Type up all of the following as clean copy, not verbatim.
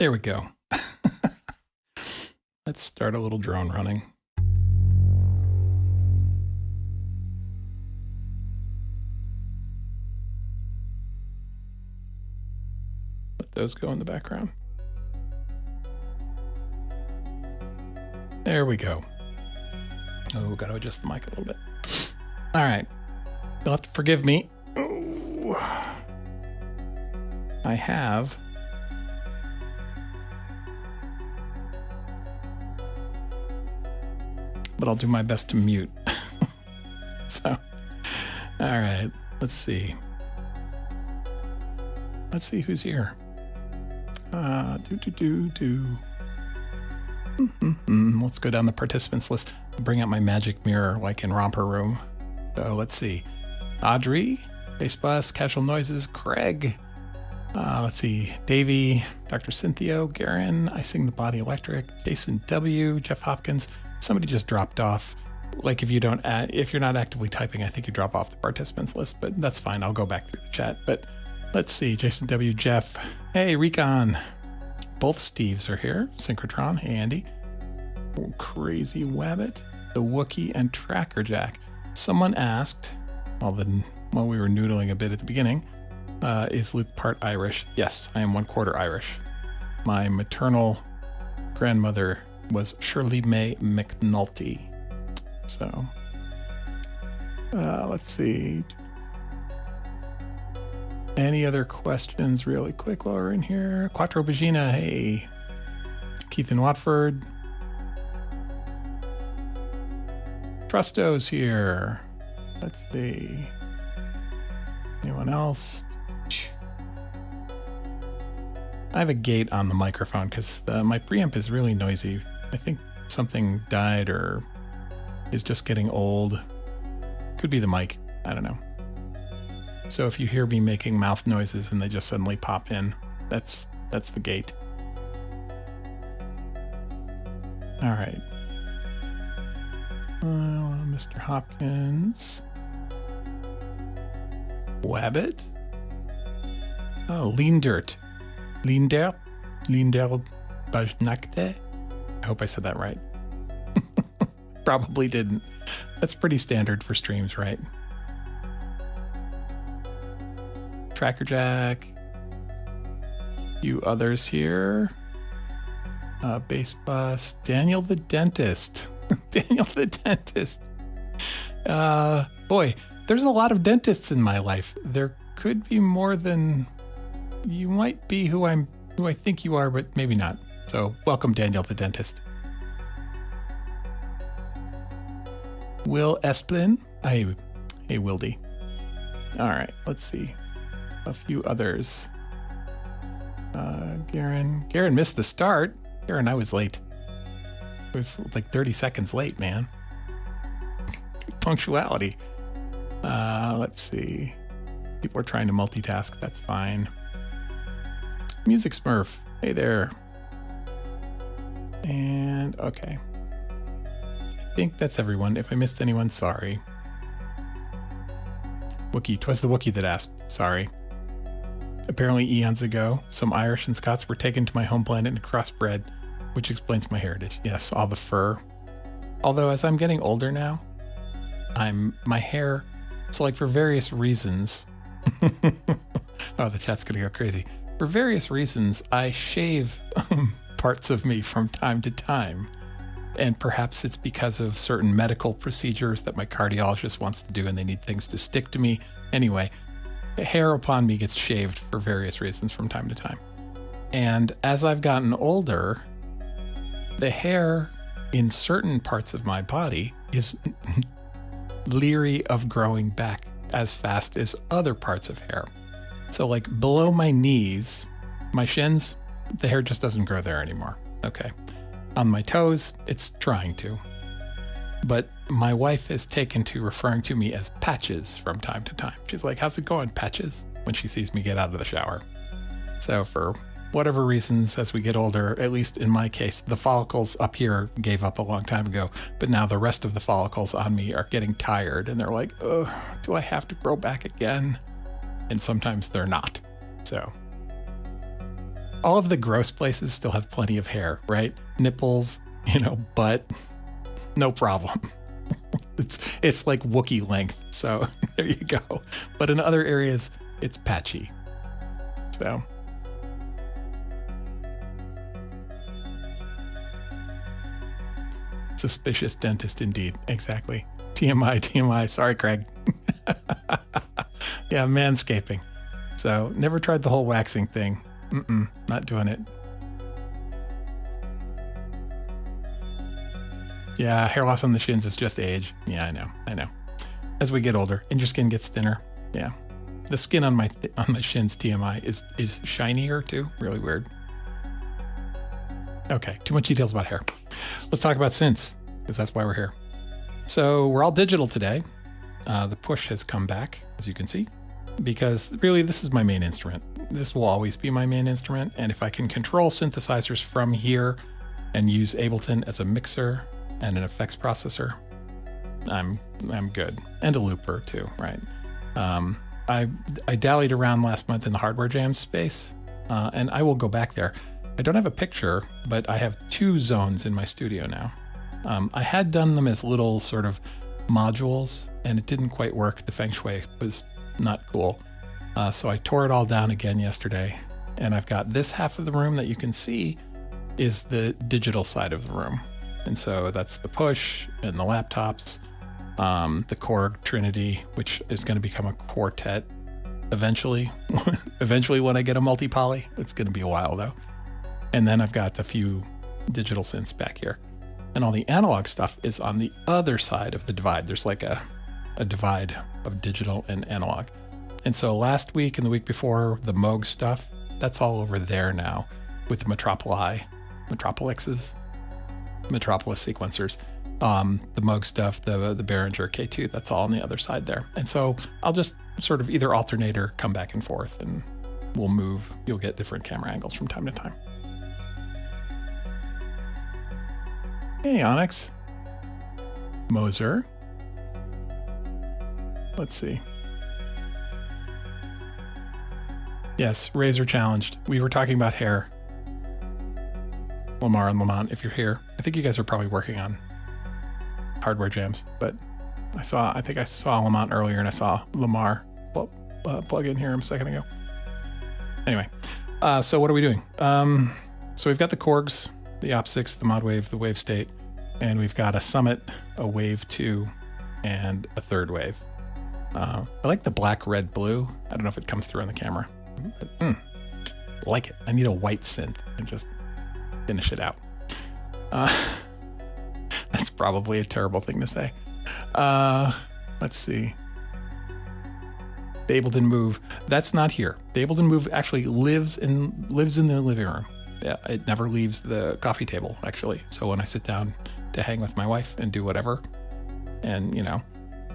There we go. Let's start a little drone running. Let those go in the background. There we go. Oh, got to adjust the mic a little bit. All right. You'll have to forgive me. Ooh. I have but I'll do my best to mute. So, all right, let's see. Let's see who's here. Let's go down the participants list. Bring out my magic mirror like in Romper Room. So let's see. Audrey, Bass Bus, Casual Noises, Craig. Let's see. Davey, Dr. Cynthia, Garen, I Sing the Body Electric, Jason W, Jeff Hopkins. Somebody just dropped off. Like if you're not actively typing, I think you drop off the participants list, but that's fine. I'll go back through the chat. But let's see. Jason W, Jeff. Hey, Recon. Both Steves are here. Synchrotron. Hey, Andy. Crazy Wabbit. The Wookiee and Tracker Jack. Someone asked, while we were noodling a bit at the beginning, is Luke part Irish? Yes, I am 1/4 Irish. My maternal grandmother was Shirley May McNulty. So, let's see. Any other questions really quick while we're in here? Quattro Bagina, hey. Keith in Watford. Trusto's here. Let's see. Anyone else? I have a gate on the microphone because my preamp is really noisy. I think something died or is just getting old. Could be the mic. I don't know. So if you hear me making mouth noises and they just suddenly pop in, that's the gate. All right. Mr. Hopkins. Wabbit. Oh, Lean Dirt. Linder Bajnakte. I hope I said that right. Probably didn't. That's pretty standard for streams, right? Tracker Jack. Few others here. Bass Bus. Daniel the Dentist. Daniel the Dentist. Boy, there's a lot of dentists in my life. There could be more than... You might be who I think you are, but maybe not. So welcome, Daniel the Dentist. Will Esplin. Hey, Wildy. All right, let's see. A few others. Garen missed the start. Garen, I was late. It was like 30 seconds late, man. Punctuality. Let's see. People are trying to multitask. That's fine. Music Smurf. Hey there. And okay. I think that's everyone. If I missed anyone, sorry. Wookiee. 'Twas the Wookiee that asked. Sorry. Apparently eons ago, some Irish and Scots were taken to my home planet and crossbred, which explains my heritage. Yes, all the fur. Although as I'm getting older now, my hair, so like for various reasons, oh, the chat's gonna go crazy. For various reasons, I shave parts of me from time to time. And perhaps it's because of certain medical procedures that my cardiologist wants to do and they need things to stick to me. Anyway, the hair upon me gets shaved for various reasons from time to time. And as I've gotten older, the hair in certain parts of my body is leery of growing back as fast as other parts of hair. So like below my knees, my shins, the hair just doesn't grow there anymore. Okay. On my toes, it's trying to. But my wife has taken to referring to me as Patches from time to time. She's like, how's it going, Patches? When she sees me get out of the shower. So for whatever reasons, as we get older, at least in my case, the follicles up here gave up a long time ago, but now the rest of the follicles on me are getting tired and they're like, oh, do I have to grow back again? And sometimes they're not. So all of the gross places still have plenty of hair, right? Nipples, butt, no problem. It's like Wookiee length. So there you go. But in other areas, it's patchy. So. Suspicious dentist indeed. Exactly. TMI. Sorry, Craig. Yeah, manscaping. So never tried the whole waxing thing. Not doing it. Yeah, hair loss on the shins is just age. Yeah, I know. As we get older and your skin gets thinner. Yeah. The skin on my shins, TMI, is shinier too. Really weird. Okay, too much details about hair. Let's talk about synths, because that's why we're here. So we're all digital today. The push has come back, as you can see, because really this is my main instrument. This will always be my main instrument. And if I can control synthesizers from here and use Ableton as a mixer and an effects processor, I'm good. And a looper too, right? I dallied around last month in the hardware jam space, and I will go back there. I don't have a picture, but I have 2 zones in my studio now. I had done them as little sort of modules, and it didn't quite work. The feng shui was not cool. So I tore it all down again yesterday, and I've got this half of the room that you can see is the digital side of the room. And so that's the push and the laptops, the Korg Trinity, which is going to become a quartet eventually. Eventually when I get a multi-poly. It's going to be a while though. And then I've got a few digital synths back here. And all the analog stuff is on the other side of the divide. There's like a divide of digital and analog. And so last week and the week before, the Moog stuff, that's all over there now with the Metropolis sequencers. The Moog stuff, the Behringer K2, that's all on the other side there. And so I'll just sort of either alternate or come back and forth, and we'll move. You'll get different camera angles from time to time. Hey, Onyx. Moser. Let's see. Yes, Razor challenged. We were talking about hair. Lamar and Lamont, if you're here. I think you guys are probably working on hardware jams, but I think I saw Lamont earlier, and I saw Lamar plug in here a second ago. Anyway, so what are we doing? So we've got the Korgs, the Op6, the Mod Wave, the Wave State, and we've got a Summit, a Wave 2, and a third wave. I like the black, red, blue. I don't know if it comes through on the camera. But, like it. I need a white synth and just finish it out. That's probably a terrible thing to say. Let's see. The Ableton Move. That's not here. The Ableton Move actually lives in the living room. Yeah, it never leaves the coffee table, actually. So when I sit down to hang with my wife and do whatever, and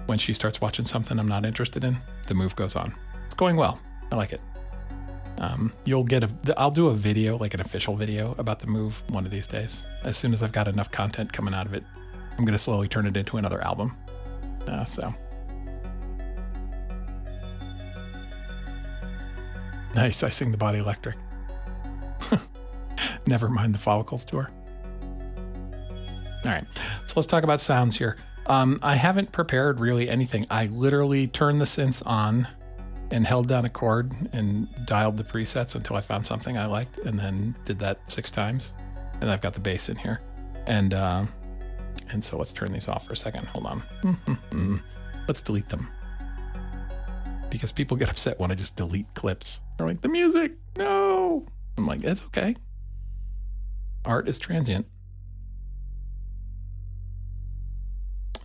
when she starts watching something I'm not interested in, the Move goes on. It's going well. I like it. I'll do a video, like an official video about the Move one of these days. As soon as I've got enough content coming out of it, I'm going to slowly turn it into another album. So. Nice, I sing the Body Electric. Never mind the Follicles tour. All right, so let's talk about sounds here. I haven't prepared really anything. I literally turned the synths on and held down a chord and dialed the presets until I found something I liked, and then did that 6 times. And I've got the bass in here. And so let's turn these off for a second. Hold on. Let's delete them. Because people get upset when I just delete clips. They're like, the music, no. I'm like, it's okay. Art is transient.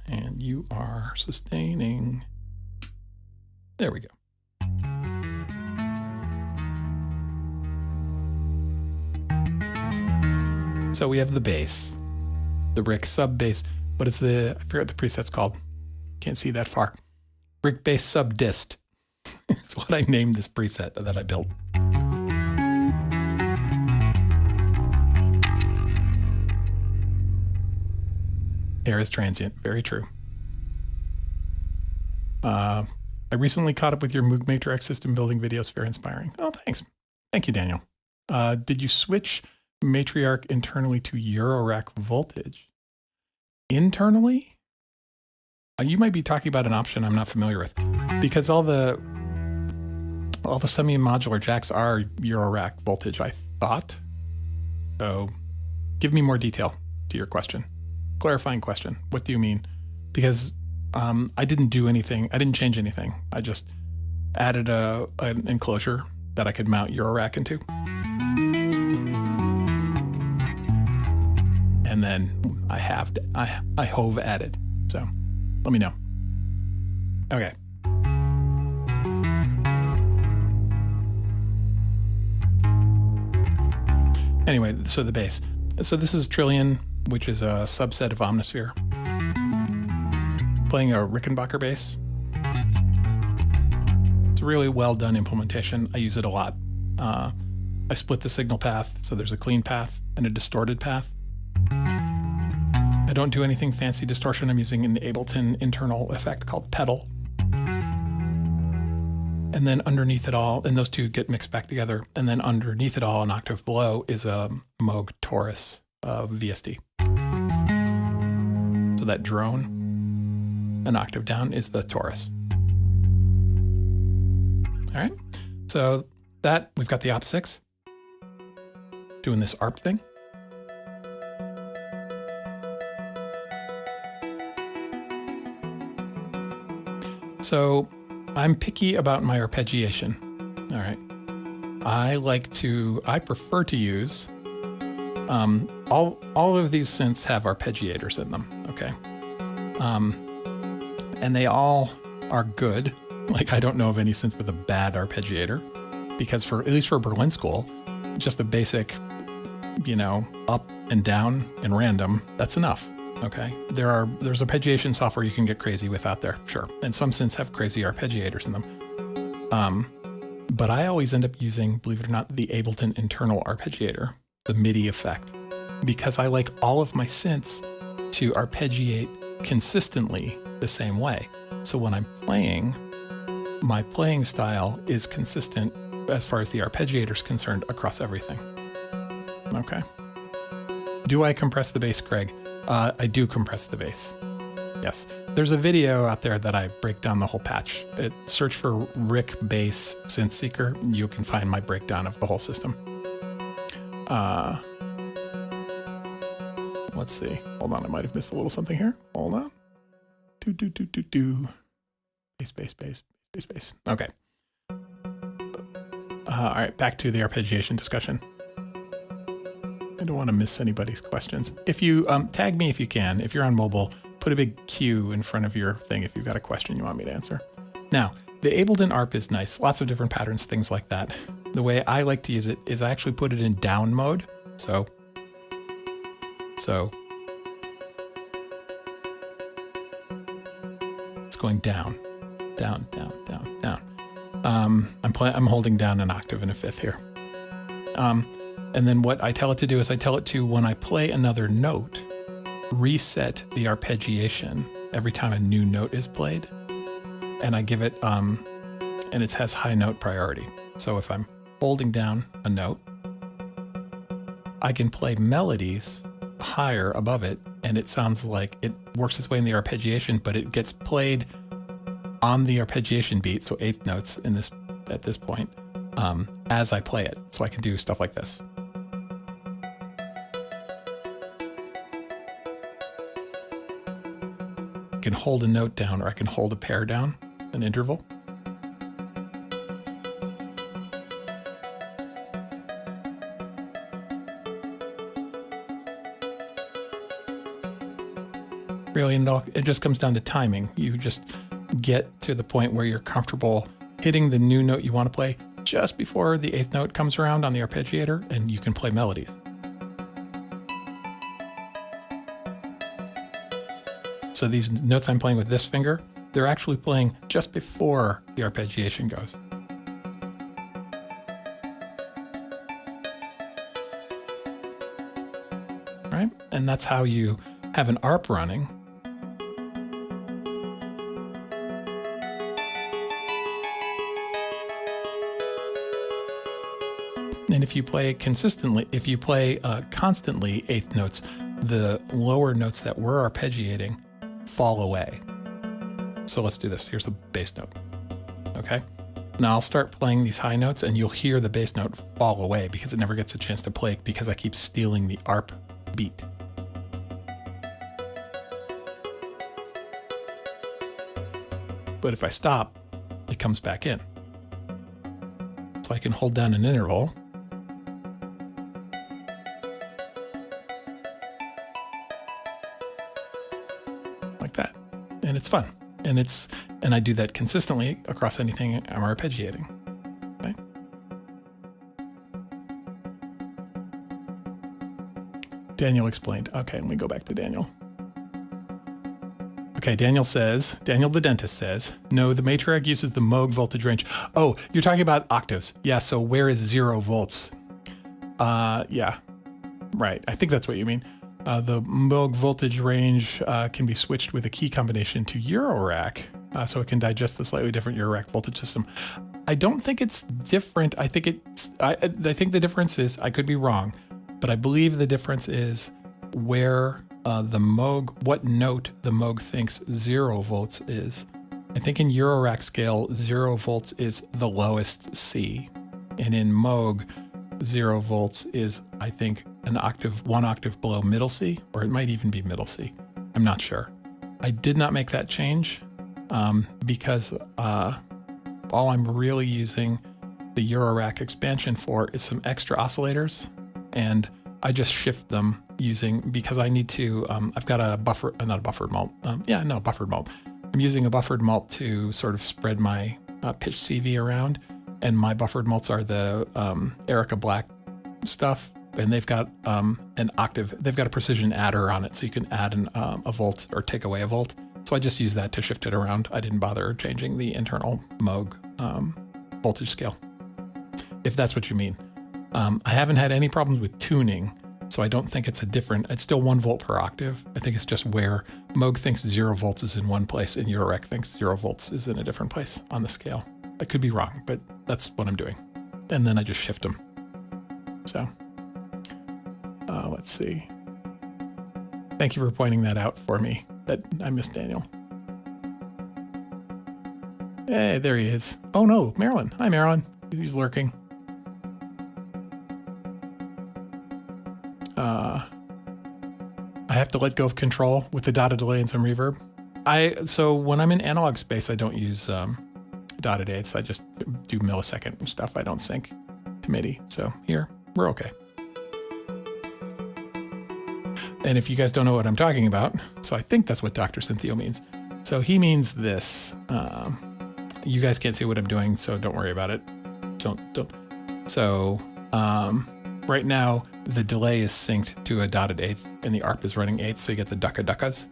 And you are sustaining. There we go. So we have the bass, the Rick sub bass. What is I forget what the preset's called. Can't see that far. Rick bass sub dist. It's what I named this preset that I built. Air is transient. Very true. I recently caught up with your Moog Matrix system building videos. Very inspiring. Oh, thanks. Thank you, Daniel. Did you switch matriarch internally to Eurorack voltage? Internally? You might be talking about an option I'm not familiar with, because all the semi-modular jacks are Eurorack voltage, I thought. So give me more detail to your question. Clarifying question. What do you mean? Because I didn't do anything. I didn't change anything. I just added an enclosure that I could mount Eurorack into. And then I hove added. So let me know. Okay. Anyway, so the bass. So this is Trillion, which is a subset of Omnisphere. Playing a Rickenbacker bass. It's a really well done implementation. I use it a lot. I split the signal path, so there's a clean path and a distorted path. I don't do anything fancy distortion. I'm using an Ableton internal effect called pedal. And then underneath it all, and those two get mixed back together, and then underneath it all, an octave below, is a Moog Taurus VSD. So that drone, an octave down, is the Taurus. All right, so that, we've got the Op6 doing this ARP thing. So I'm picky about my arpeggiation. All right. I prefer to use, all of these synths have arpeggiators in them. Okay. And they all are good. Like, I don't know of any synth with a bad arpeggiator, because at least for Berlin School, just the basic, up and down and random, that's enough. Okay, there's arpeggiation software you can get crazy with out there, sure, and some synths have crazy arpeggiators in them. But I always end up using, believe it or not, the Ableton internal arpeggiator, the MIDI effect, because I like all of my synths to arpeggiate consistently the same way. So when I'm playing, my playing style is consistent as far as the arpeggiator is concerned across everything. Okay. Do I compress the bass, Craig? I do compress the bass. Yes. There's a video out there that I break down the whole patch. Search for Rick Bass Synth Seeker. You can find my breakdown of the whole system. Let's see. Hold on. I might have missed a little something here. Hold on. Bass. Okay. All right. Back to the arpeggiation discussion. I don't want to miss anybody's questions. If you tag me if you can, if you're on mobile, put a big Q in front of your thing if you've got a question you want me to answer. Now, the Ableton ARP is nice. Lots of different patterns, things like that. The way I like to use it is I actually put it in down mode. So it's going down. I'm holding down an octave and a fifth here. And then what I tell it to do is I tell it to, when I play another note, reset the arpeggiation every time a new note is played. And I give it, and it has high note priority. So if I'm holding down a note, I can play melodies higher above it, and it sounds like it works its way in the arpeggiation, but it gets played on the arpeggiation beat, so eighth notes at this point, as I play it. So I can do stuff like this. I can hold a note down, or I can hold a pair down, an interval. Really, it just comes down to timing. You just get to the point where you're comfortable hitting the new note you want to play just before the eighth note comes around on the arpeggiator, and you can play melodies. So these notes I'm playing with this finger, they're actually playing just before the arpeggiation goes. Right? And that's how you have an ARP running. And if you play consistently, if you play constantly eighth notes, the lower notes that we're arpeggiating fall away. So let's do this. Here's the bass note. Okay. Now I'll start playing these high notes and you'll hear the bass note fall away because it never gets a chance to play because I keep stealing the arp beat. But if I stop, it comes back in. So I can hold down an interval. Like that. And it's fun. And I do that consistently across anything I'm arpeggiating. Okay? Daniel explained. Okay, let me go back to Daniel. Okay, Daniel the dentist says, no, the matriarch uses the Moog voltage range. Oh, you're talking about octaves. Yeah, so where is 0 volts? Yeah, right. I think that's what you mean. The Moog voltage range can be switched with a key combination to Eurorack, so it can digest the slightly different Eurorack voltage system. I don't think it's different. I think the difference is, I could be wrong, but I believe the difference is where the Moog, what note the Moog thinks 0 volts is. I think in Eurorack scale, 0 volts is the lowest C, and in Moog, 0 volts is, I think, one octave below middle C, or it might even be middle C. I'm not sure. I did not make that change because all I'm really using the Eurorack expansion for is some extra oscillators, and I just shift them because I need to, I've got a buffer, not a buffered mult. Buffered mult. I'm using a buffered mult to sort of spread my pitch CV around, and my buffered mults are the Erica Black stuff, and they've got an octave, they've got a precision adder on it, so you can add a volt or take away a volt. So I just use that to shift it around. I didn't bother changing the internal Moog voltage scale, if that's what you mean. I haven't had any problems with tuning, so I don't think it's it's still 1 volt per octave. I think it's just where Moog thinks 0 volts is in one place and Eurorack thinks 0 volts is in a different place on the scale. I could be wrong, but that's what I'm doing. And then I just shift them. So let's see. Thank you for pointing that out for me. That I missed Daniel. Hey, there he is. Oh no, Marilyn. Hi, Marilyn. He's lurking. I have to let go of control with the dotted delay and some reverb. So when I'm in analog space, I don't use dotted eighths. I just do millisecond stuff. I don't sync to MIDI. So here, we're okay. And if you guys don't know what I'm talking about, so I think that's what Dr. Synthio means. So he means this. You guys can't see what I'm doing, so don't worry about it. Don't. So right now, the delay is synced to a dotted eighth, and the ARP is running eighth, so you get the ducka-duckas.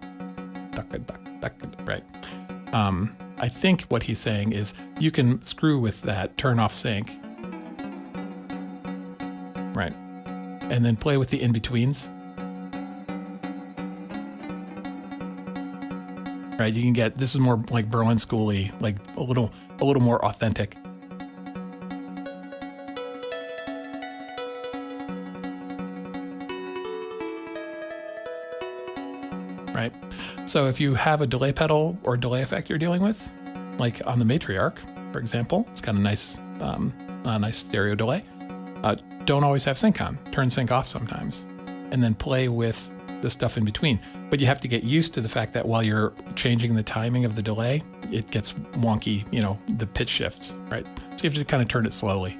Ducka, right. I think what he's saying is you can screw with that turn off sync, right, and then play with the in-betweens. Right, you can get, this is more like Berlin School-y, like a little more authentic. Right, so if you have a delay pedal or delay effect you're dealing with, like on the Matriarch, for example, it's got a nice stereo delay. Don't always have sync on. Turn sync off sometimes, and then play with the stuff in between. But you have to get used to the fact that while you're changing the timing of the delay, it gets wonky, the pitch shifts, right? So you have to kind of turn it slowly.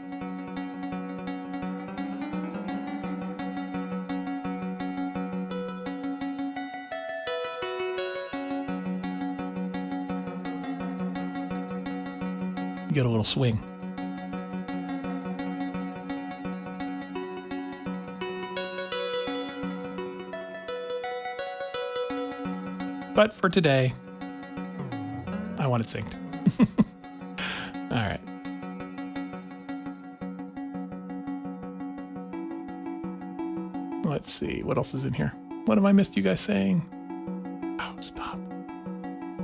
You get a little swing. But for today, I want it synced. All right. Let's see. What else is in here? What have I missed you guys saying? Oh, stop.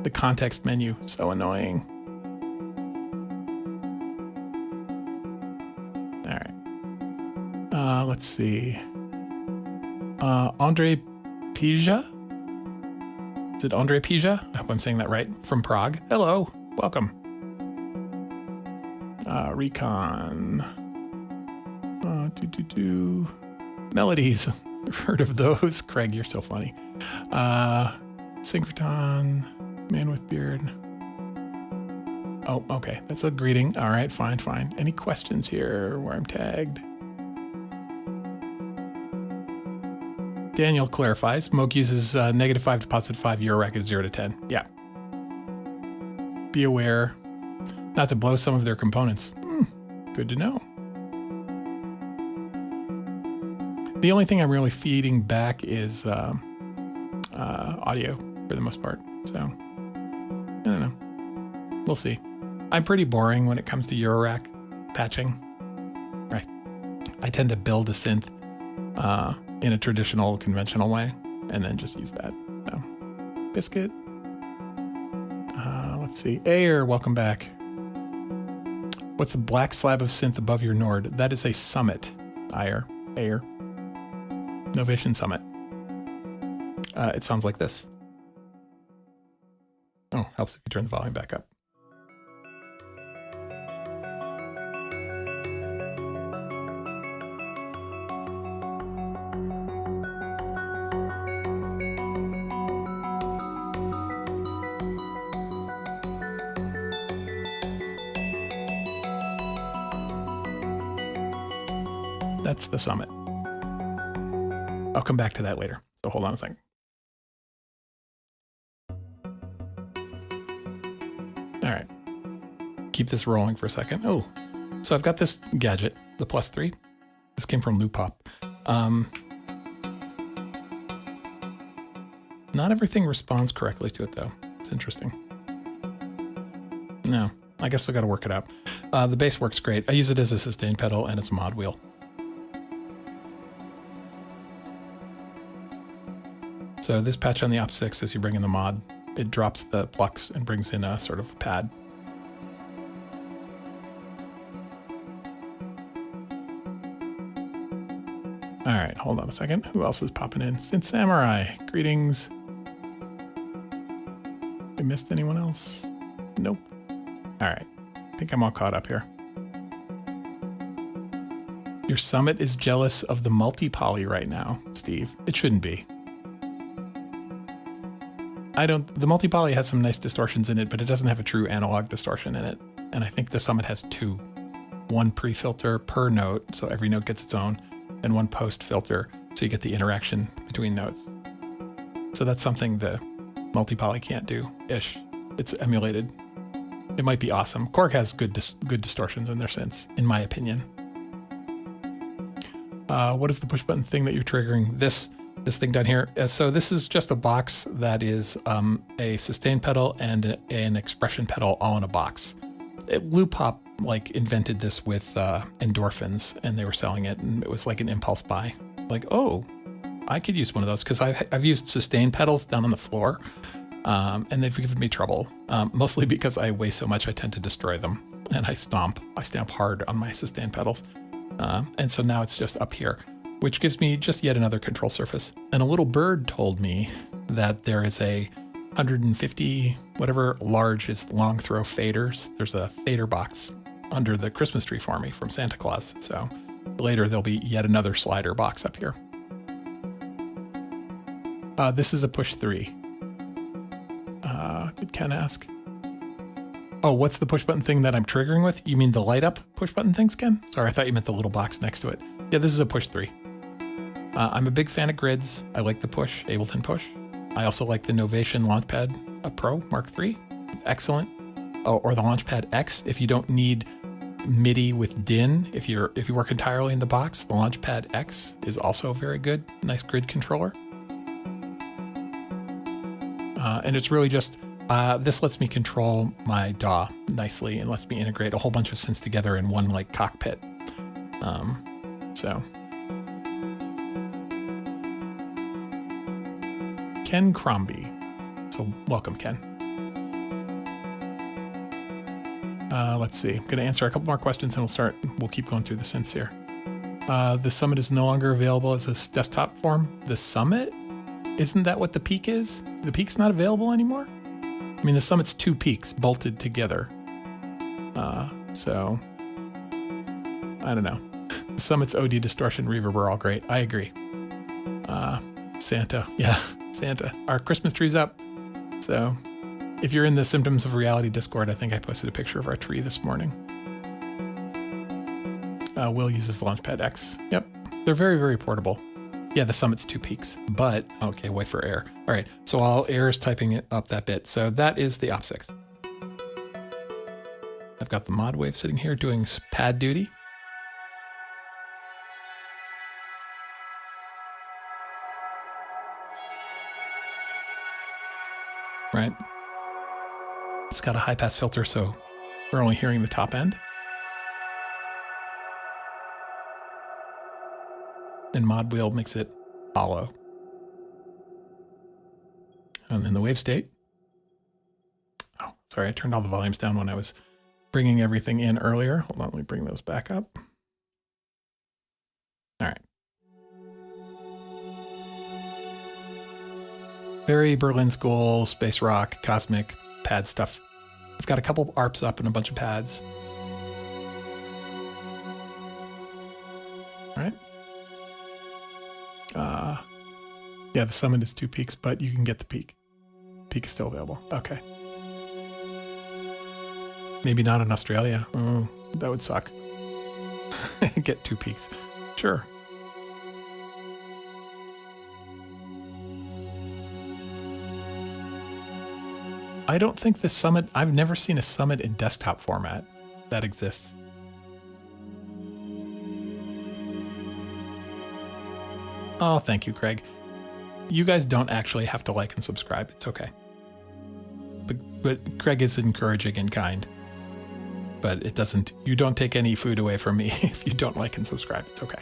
The context menu. So annoying. All right. Let's see. Andre Pija? Is it Andre Pija? I hope I'm saying that right. From Prague. Hello. Welcome. Recon. Melodies. I've heard of those. Craig, you're so funny. Synchrotron. Man with beard. Oh, okay. That's a greeting. All right, fine. Any questions here where I'm tagged? Daniel clarifies. Moog uses -5 to +5. Eurorack is 0 to 10. Yeah. Be aware not to blow some of their components. Good to know. The only thing I'm really feeding back is audio for the most part. So, I don't know. We'll see. I'm pretty boring when it comes to Eurorack patching. Right. I tend to build a synth in a traditional, conventional way, and then just use that. So, Biscuit. Let's see. Ayer, welcome back. What's the black slab of synth above your Nord? That is a Summit. Ayer. Novation Summit. It sounds like this. Oh, helps if you turn the volume back up. That's the Summit. I'll come back to that later. So hold on a second. All right. Keep this rolling for a second. Oh, so I've got this gadget, the +3. This came from Loopop. Not everything responds correctly to it, though. It's interesting. No, I guess I got to work it out. The bass works great. I use it as a sustain pedal, and it's a mod wheel. So this patch on the Op6, as you bring in the mod, it drops the plucks and brings in a sort of pad. All right, hold on a second. Who else is popping in? Synth Samurai, greetings. I missed anyone else? Nope. All right, I think I'm all caught up here. Your Summit is jealous of the multi-poly right now, Steve. It shouldn't be. The multi-poly has some nice distortions in it, but it doesn't have a true analog distortion in it. And I think the Summit has 2. One pre-filter per note, so every note gets its own, and one post-filter, so you get the interaction between notes. So that's something the multi-poly can't do-ish. It's emulated. It might be awesome. Korg has good distortions in their synths, in my opinion. What is the push button thing that you're triggering? This thing down here. So this is just a box that is a sustain pedal and an expression pedal all in a box. Loopop invented this with endorphins, and they were selling it, and it was like an impulse buy. Like, oh, I could use one of those, because I've used sustain pedals down on the floor, and they've given me trouble. Mostly because I weigh so much, I tend to destroy them, and I stamp hard on my sustain pedals. And so now it's just up here, which gives me just yet another control surface. And a little bird told me that there is a 150, whatever large is long throw faders. There's a fader box under the Christmas tree for me from Santa Claus. So later there'll be yet another slider box up here. This is a push 3. Did Ken ask? Oh, what's the push button thing that I'm triggering with? You mean the light up push button things, Ken? Sorry, I thought you meant the little box next to it. Yeah, this is a push 3. I'm a big fan of grids. I like the Push, Ableton Push. I also like the Novation Launchpad Pro Mark III. Excellent. Oh, or the Launchpad X if you don't need MIDI with DIN. If you work entirely in the box, the Launchpad X is also very good. Nice grid controller. And it's really just, this lets me control my DAW nicely and lets me integrate a whole bunch of synths together in one cockpit. So. Ken Crombie. So welcome, Ken. Let's see. I'm going to answer a couple more questions and we'll keep going through the synths here. The Summit is no longer available as a desktop form. The Summit? Isn't that what the Peak is? The Peak's not available anymore? I mean, the Summit's 2 peaks bolted together. So, I don't know. The Summit's OD distortion reverb are all great. I agree. Santa. Yeah, Santa. Our Christmas tree's up. So, if you're in the Symptoms of Reality Discord, I think I posted a picture of our tree this morning. Will uses the Launchpad X. Yep. They're very, very portable. Yeah, the Summit's 2 peaks, but okay, wait for Air. All right, so while Air is typing it up that bit, so that is the Op6. I've got the mod wave sitting here doing pad duty. Right. It's got a high pass filter, so we're only hearing the top end. And mod wheel makes it hollow. And then the wave state. Oh, sorry, I turned all the volumes down when I was bringing everything in earlier. Hold on, let me bring those back up. All right. Very Berlin School, space rock, cosmic, pad stuff. I've got a couple ARPs up and a bunch of pads. All right. Yeah, the Summit is 2 peaks, but you can get the Peak. Peak is still available. Okay. Maybe not in Australia. Oh, that would suck. Get 2 peaks. Sure. I don't think the Summit, I've never seen a Summit in desktop format that exists. Oh, thank you, Craig. You guys don't actually have to like and subscribe. It's okay. But Craig is encouraging and kind. But it doesn't, you don't take any food away from me if you don't like and subscribe. It's okay.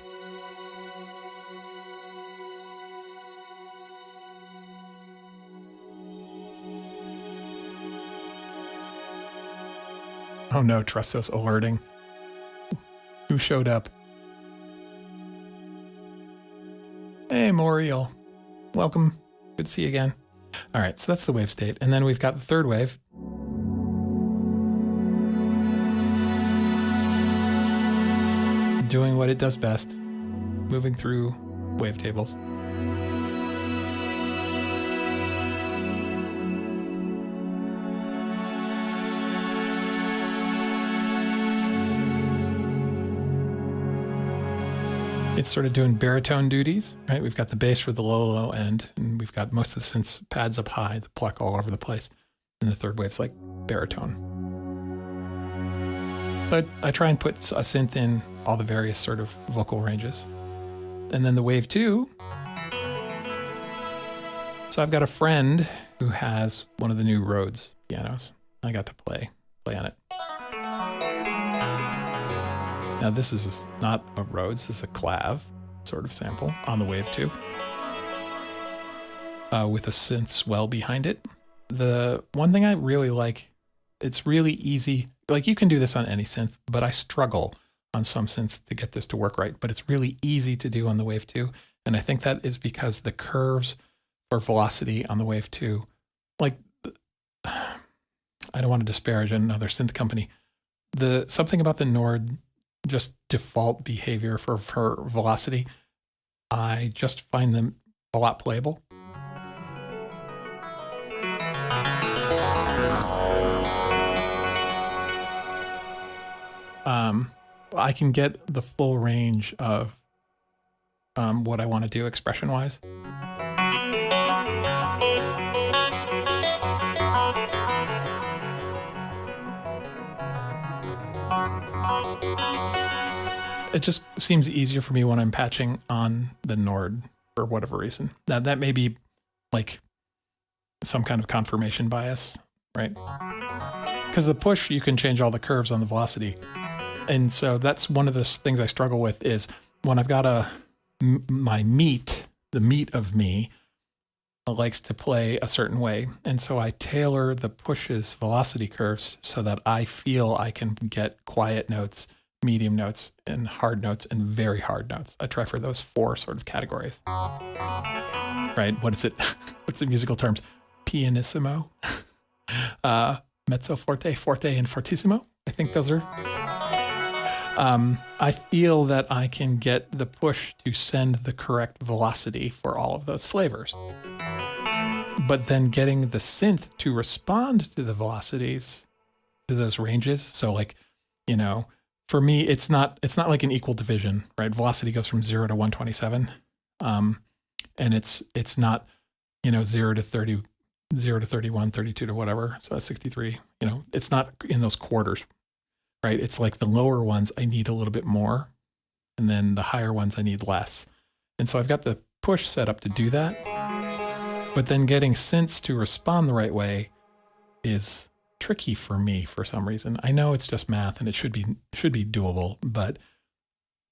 Oh no, Trustos alerting. Who showed up? Hey, Moriel. Welcome. Good to see you again. All right, so that's the wave state. And then we've got the third wave. Doing what it does best. Moving through wavetables. It's sort of doing baritone duties, right? We've got the bass for the low end, and we've got most of the synths pads up high, the pluck all over the place. And the third wave's like baritone. But I try and put a synth in all the various sort of vocal ranges. And then the wave 2. So I've got a friend who has one of the new Rhodes pianos. I got to play on it. Now this is not a Rhodes, this is a clav sort of sample on the wave 2. With a synth swell behind it. The one thing I really like, it's really easy. Like you can do this on any synth, but I struggle on some synths to get this to work right. But it's really easy to do on the wave 2. And I think that is because the curves for velocity on the wave 2, like, I don't want to disparage another synth company. Something about the Nord just default behavior for velocity, I just find them a lot playable. I can get the full range of what I want to do expression-wise. It just seems easier for me when I'm patching on the Nord for whatever reason. Now that may be like some kind of confirmation bias, right? Because the push, you can change all the curves on the velocity. And so that's one of the things I struggle with is when I've got my meat, the meat of me likes to play a certain way. And so I tailor the push's velocity curves so that I feel I can get quiet notes medium notes, and hard notes, and very hard notes. I try for those 4 sort of categories. Right? What is it? What's the musical terms? Pianissimo, mezzo forte, forte, and fortissimo. I think those are. I feel that I can get the push to send the correct velocity for all of those flavors. But then getting the synth to respond to the velocities, to those ranges. So like, you know, for me, it's not like an equal division, right? Velocity goes from 0 to 127. And it's not, you know, 0 to 30, 0 to 31, 32 to whatever. So that's 63, you know, it's not in those quarters, right? It's like the lower ones, I need a little bit more. And then the higher ones, I need less. And so I've got the push set up to do that. But then getting synths to respond the right way is tricky for me for some reason. I know it's just math and it should be doable, but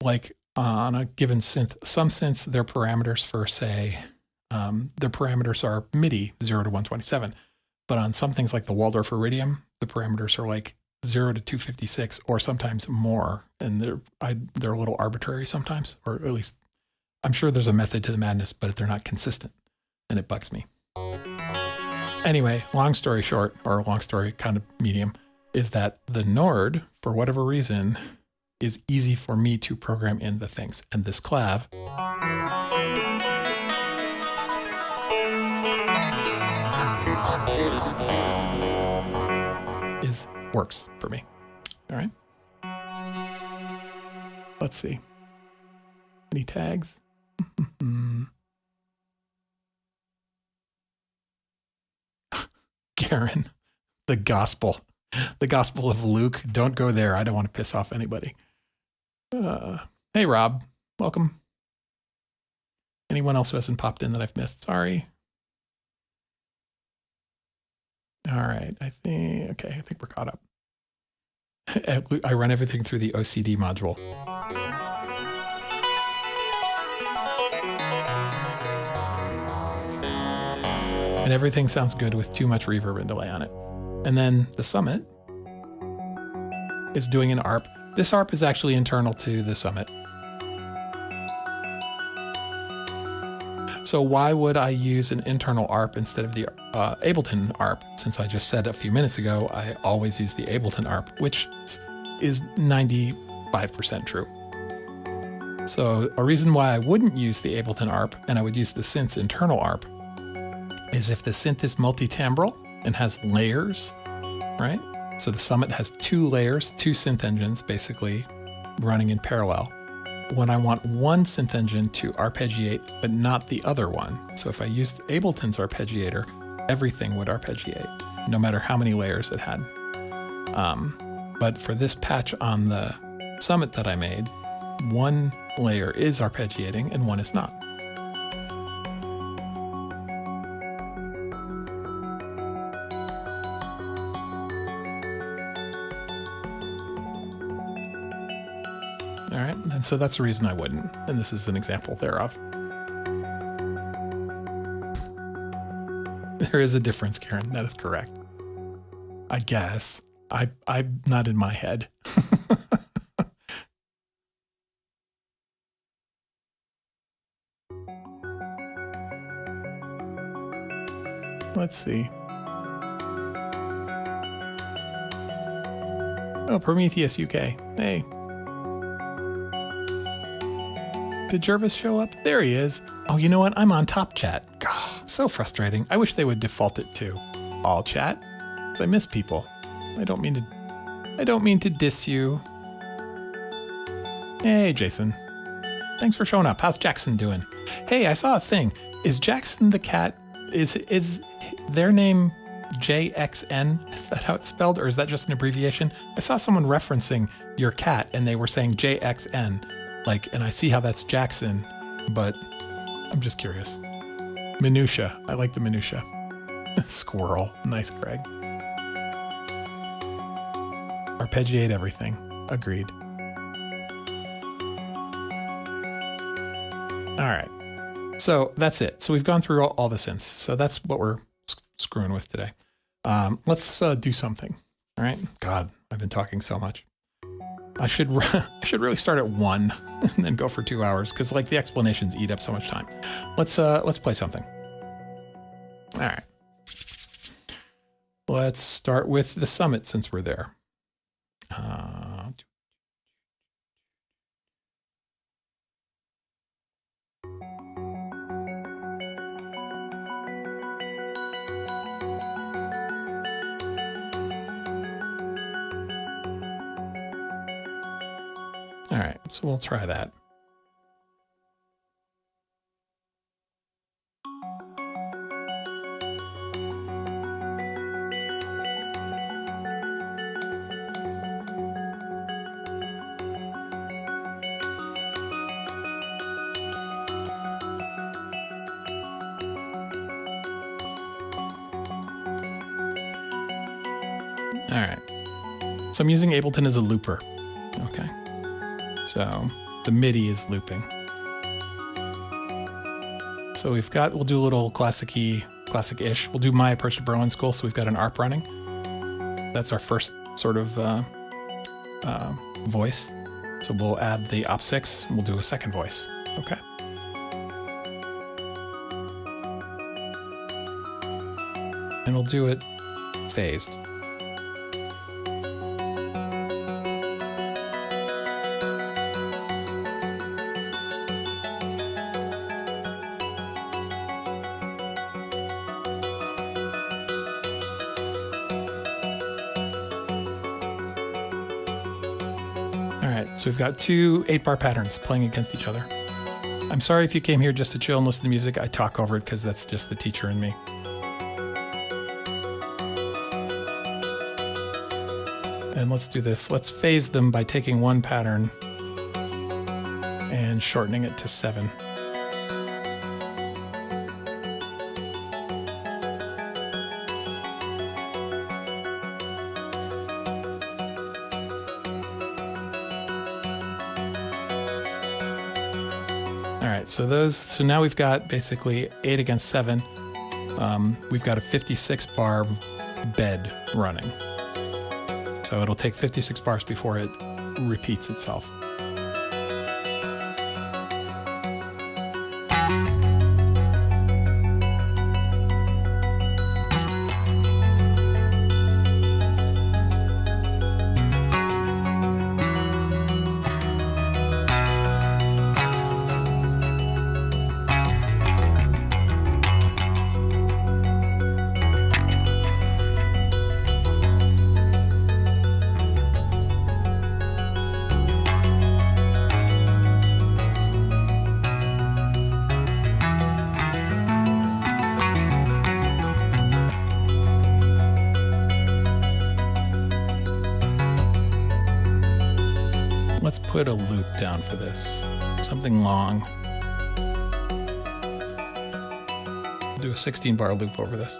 like on a given synth, some synths, their parameters for say, their parameters are MIDI 0 to 127. But on some things like the Waldorf Iridium, the parameters are like 0 to 256 or sometimes more. And they're a little arbitrary sometimes, or at least I'm sure there's a method to the madness, but they're not consistent. And it bugs me. Anyway, long story short, or long story kind of medium, is that the Nord, for whatever reason, is easy for me to program in the things. And this clav works for me. All right. Let's see. Any tags? Karen, the gospel of Luke. Don't go there. I don't want to piss off anybody. Hey, Rob, welcome. Anyone else who hasn't popped in that I've missed? Sorry. All right. I think we're caught up. I run everything through the OCD module. And everything sounds good with too much reverb and delay on it. And then the Summit is doing an ARP. This ARP is actually internal to the Summit. So why would I use an internal ARP instead of the Ableton ARP? Since I just said a few minutes ago, I always use the Ableton ARP, which is 95% true. So a reason why I wouldn't use the Ableton ARP and I would use the synth's internal ARP is if the synth is multi-timbral and has layers, right? So the Summit has 2 layers, 2 synth engines basically running in parallel. When I want one synth engine to arpeggiate, but not the other one. So if I used Ableton's arpeggiator, everything would arpeggiate, no matter how many layers it had. But for this patch on the Summit that I made, one layer is arpeggiating and one is not. All right, and so that's the reason I wouldn't, and this is an example thereof. There is a difference, Karen, that is correct. I guess. I'm not in my head. Let's see. Oh, Prometheus UK. Hey. Did Jervis show up? There he is. Oh, you know what? I'm on top chat. God, so frustrating. I wish they would default it to all chat, because I miss people. I don't mean to diss you. Hey, Jason. Thanks for showing up. How's Jackson doing? Hey, I saw a thing. Is Jackson the cat? Is their name JXN? Is that how it's spelled, or is that just an abbreviation? I saw someone referencing your cat, and they were saying JXN. And I see how that's Jackson, but I'm just curious. Minutia. I like the minutia. Squirrel. Nice, Greg. Arpeggiate everything. Agreed. All right. So that's it. So we've gone through all the synths. So that's what we're screwing with today. Let's do something. All right. God, I've been talking so much. I should really start at 1 and then go for 2 hours because like the explanations eat up so much time. Let's play something. All right. Let's start with the summit since we're there. All right, so we'll try that. All right, so I'm using Ableton as a looper. Okay, so the MIDI is looping. So we'll do a little classic-ish. We'll do my approach to Berlin School. So we've got an ARP running. That's our first sort of voice. So we'll add the op6 and we'll do a second voice. Okay. And we'll do it phased. So we've got 2 8-bar patterns playing against each other. I'm sorry if you came here just to chill and listen to music. I talk over it because that's just the teacher in me. And let's do this. Let's phase them by taking one pattern and shortening it to 7. So now we've got basically 8 against 7. We've got a 56 bar bed running. So it'll take 56 bars before it repeats itself. Put a loop down for this, something long. Do a 16-bar loop over this.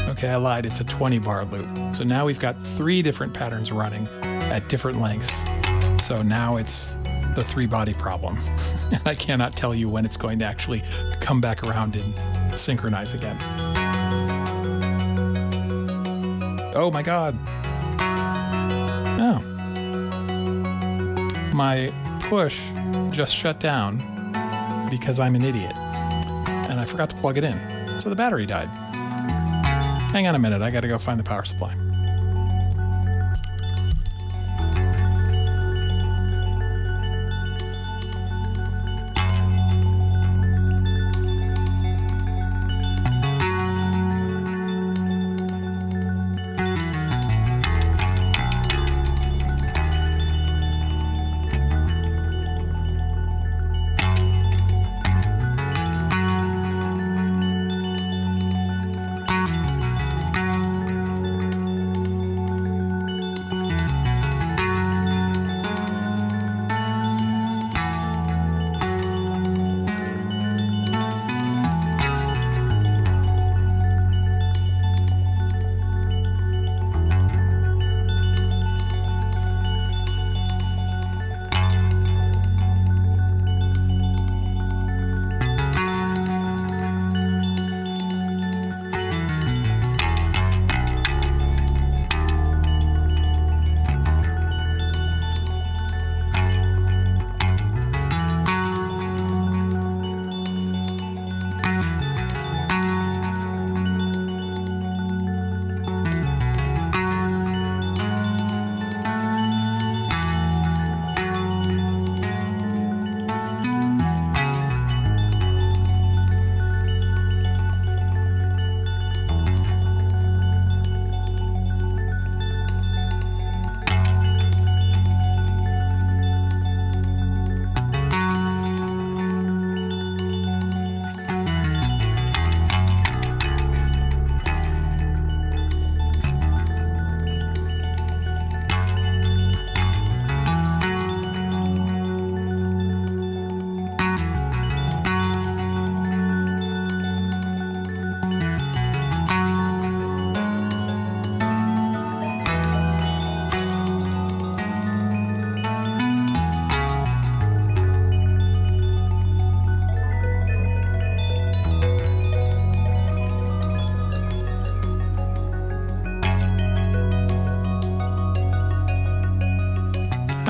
Okay, I lied. It's a 20-bar loop. So now we've got 3 different patterns running at different lengths. So now it's the 3-body problem. And I cannot tell you when it's going to actually come back around and synchronize again. Oh my God. Oh. My push just shut down because I'm an idiot. And I forgot to plug it in. So the battery died. Hang on a minute, I gotta go find the power supply.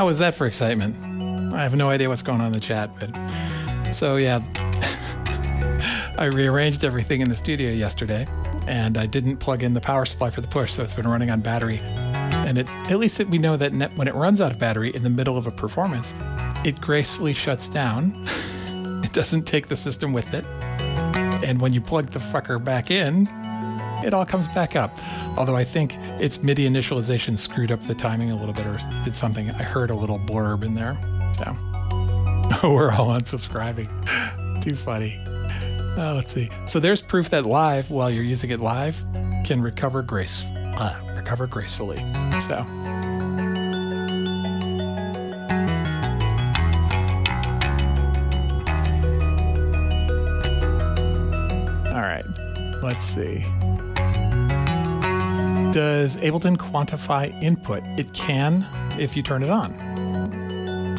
How was that for excitement? I have no idea what's going on in the chat, but so yeah, I rearranged everything in the studio yesterday, and I didn't plug in the power supply for the push, so it's been running on battery. And at least we know that when it runs out of battery in the middle of a performance, it gracefully shuts down. It doesn't take the system with it. And when you plug the fucker back in, it all comes back up. Although I think its MIDI initialization screwed up the timing a little bit or did something. I heard a little blurb in there. So we're all unsubscribing. Too funny. Let's see. So there's proof that live, while you're using it live, can recover gracefully. So all right, let's see. Does Ableton quantify input? It can if you turn it on.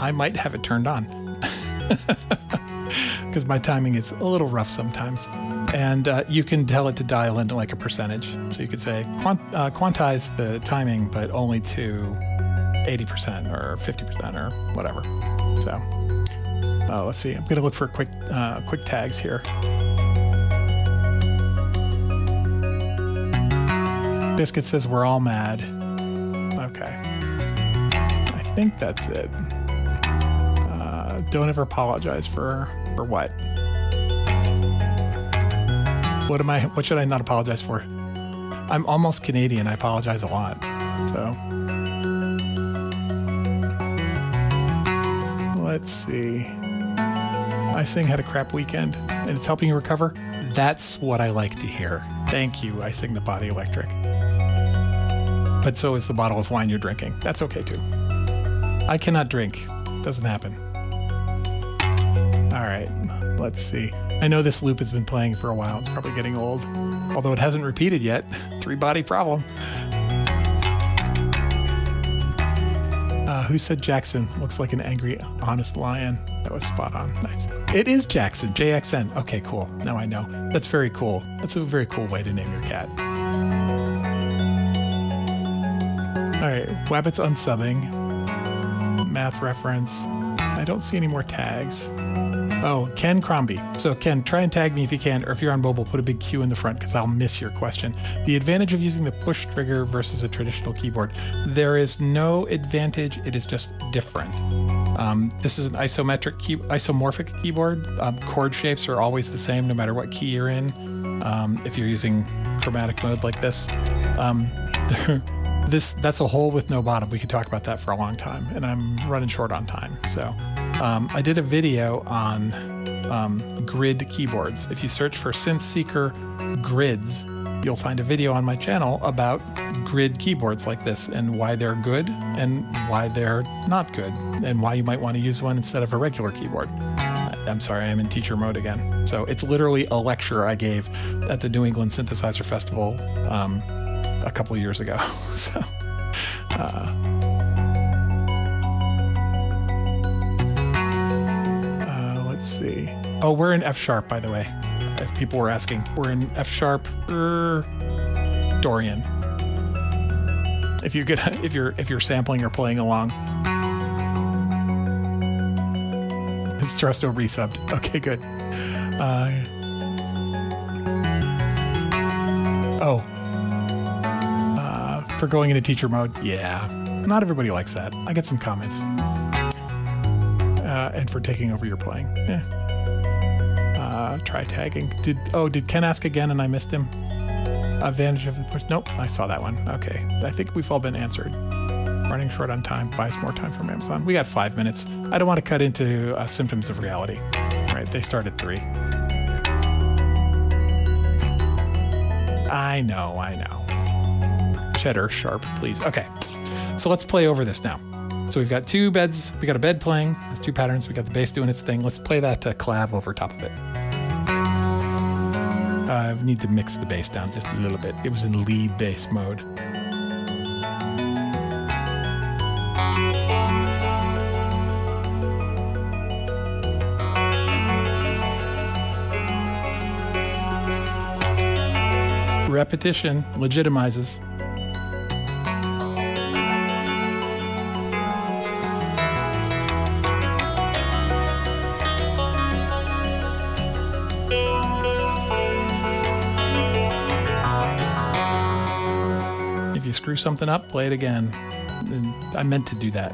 I might have it turned on because my timing is a little rough sometimes. And you can tell it to dial into like a percentage. So you could say quantize the timing, but only to 80% or 50% or whatever. So let's see. I'm going to look for quick tags here. Biscuit says we're all mad. Okay. I think that's it. Don't ever apologize for what? What should I not apologize for? I'm almost Canadian. I apologize a lot. So let's see. iSing had a crap weekend and it's helping you recover. That's what I like to hear. Thank you, iSing the Body Electric. But so is the bottle of wine you're drinking. That's okay too. I cannot drink. Doesn't happen. All right, let's see. I know this loop has been playing for a while. It's probably getting old, although it hasn't repeated yet. 3-body problem. Who said Jackson looks like an angry, honest lion? That was spot on. Nice. It is Jackson, JXN. Okay, cool. Now I know. That's very cool. That's a very cool way to name your cat. All right, Wabbit's unsubbing. Math reference. I don't see any more tags. Oh, Ken Crombie. So Ken, try and tag me if you can, or if you're on mobile, put a big Q in the front because I'll miss your question. The advantage of using the push trigger versus a traditional keyboard. There is no advantage. It is just different. This is an isomorphic keyboard. Chord shapes are always the same no matter what key you're in. If you're using chromatic mode like this. That's a hole with no bottom. We could talk about that for a long time, and I'm running short on time. So I did a video on grid keyboards. If you search for Synth Seeker grids, you'll find a video on my channel about grid keyboards like this and why they're good and why they're not good and why you might want to use one instead of a regular keyboard. I'm sorry, I'm in teacher mode again. So it's literally a lecture I gave at the New England Synthesizer Festival a couple of years ago. So let's see. Oh, we're in F sharp, by the way. If people were asking, we're in F sharp Dorian. If you're sampling or playing along. It's Trusto resubbed. Okay, good. For going into teacher mode. Yeah, not everybody likes that. I get some comments. And for taking over your playing. Try tagging. Did Ken ask again and I missed him? Advantage of the push. Nope, I saw that one. Okay, I think we've all been answered. Running short on time. Buy some more time from Amazon. We got 5 minutes. I don't want to cut into symptoms of reality. All right, they start at 3. I know. Cheddar sharp, please. Okay, so let's play over this now. So we've got 2 beds. We got a bed playing. There's 2 patterns. We got the bass doing its thing. Let's play that clav over top of it. I need to mix the bass down just a little bit. It was in lead bass mode. Repetition legitimizes. you screw something up, play it again. And I meant to do that.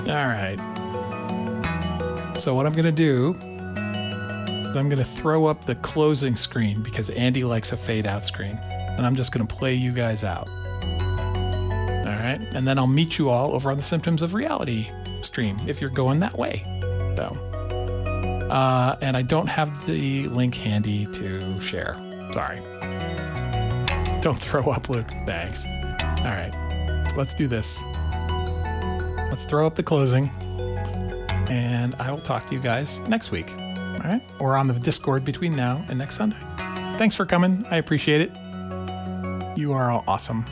All right. So what I'm going to do is I'm going to throw up the closing screen because Andy likes a fade out screen. And I'm just going to play you guys out. All right. And then I'll meet you all over on the Symptoms of Reality stream if you're going that way. So, and I don't have the link handy to share. Sorry. Don't throw up, Luke. Thanks. All right. Let's do this. Let's throw up the closing, and I will talk to you guys next week, all right? Or on the Discord between now and next Sunday. Thanks for coming. I appreciate it. You are all awesome.